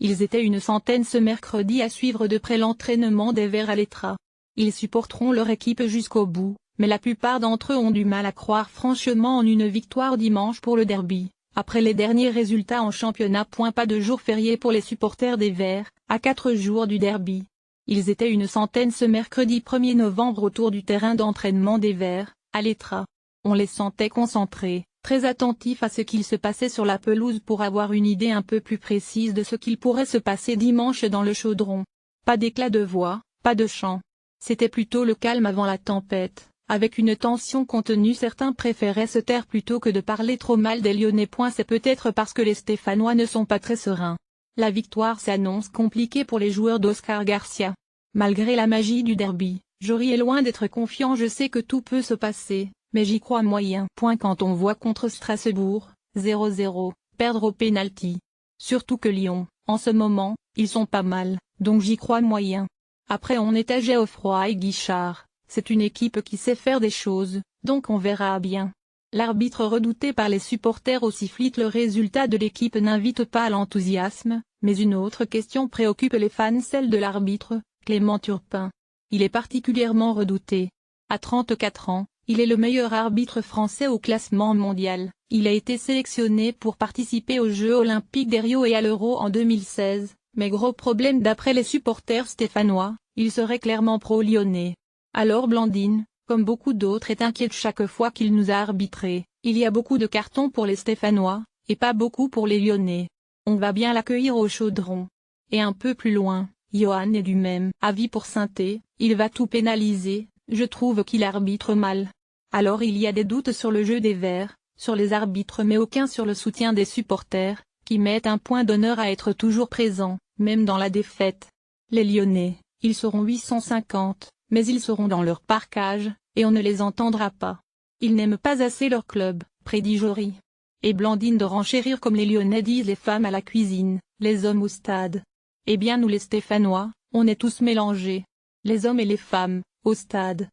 Ils étaient une centaine ce mercredi à suivre de près l'entraînement des Verts à l'Etra. Ils supporteront leur équipe jusqu'au bout, mais la plupart d'entre eux ont du mal à croire franchement en une victoire dimanche pour le derby, après les derniers résultats en championnat. Pas de jour férié pour les supporters des Verts, à 4 jours du derby. Ils étaient une centaine ce mercredi 1er novembre autour du terrain d'entraînement des Verts, à l'Etra. On les sentait concentrés, très attentifs à ce qu'il se passait sur la pelouse pour avoir une idée un peu plus précise de ce qu'il pourrait se passer dimanche dans le chaudron. Pas d'éclat de voix, pas de chant. C'était plutôt le calme avant la tempête, avec une tension contenue. Certains préféraient se taire plutôt que de parler trop mal des Lyonnais. C'est peut-être parce que les Stéphanois ne sont pas très sereins. La victoire s'annonce compliquée pour les joueurs d'Oscar Garcia. Malgré la magie du derby, Jory est loin d'être confiant. Je sais que tout peut se passer, mais j'y crois moyen. Quand on voit contre Strasbourg, 0-0, perdre au pénalty. Surtout que Lyon, en ce moment, ils sont pas mal, donc j'y crois moyen. Après on est à Geoffroy et Guichard, c'est une équipe qui sait faire des choses, donc on verra bien. L'arbitre redouté par les supporters au sifflet. Le résultat de l'équipe n'invite pas à l'enthousiasme, mais une autre question préoccupe les fans, celle de l'arbitre, Clément Turpin. Il est particulièrement redouté. À 34 ans, il est le meilleur arbitre français au classement mondial. Il a été sélectionné pour participer aux Jeux Olympiques de Rio et à l'Euro en 2016, mais gros problème d'après les supporters stéphanois, il serait clairement pro-lyonnais. Alors Blandine, comme beaucoup d'autres, est inquiète chaque fois qu'il nous a arbitré. Il y a beaucoup de cartons pour les Stéphanois, et pas beaucoup pour les Lyonnais. On va bien l'accueillir au chaudron. Et un peu plus loin, Johan est du même avis pour Sainté, il va tout pénaliser, je trouve qu'il arbitre mal. Alors il y a des doutes sur le jeu des Verts, sur les arbitres, mais aucun sur le soutien des supporters, qui mettent un point d'honneur à être toujours présents, même dans la défaite. Les Lyonnais, ils seront 850, mais ils seront dans leur parcage, et on ne les entendra pas. Ils n'aiment pas assez leur club, prédit Jory. Et Blandine de renchérir comme les Lyonnais disent les femmes à la cuisine, les hommes au stade. Eh bien nous les Stéphanois, on est tous mélangés. Les hommes et les femmes, au stade.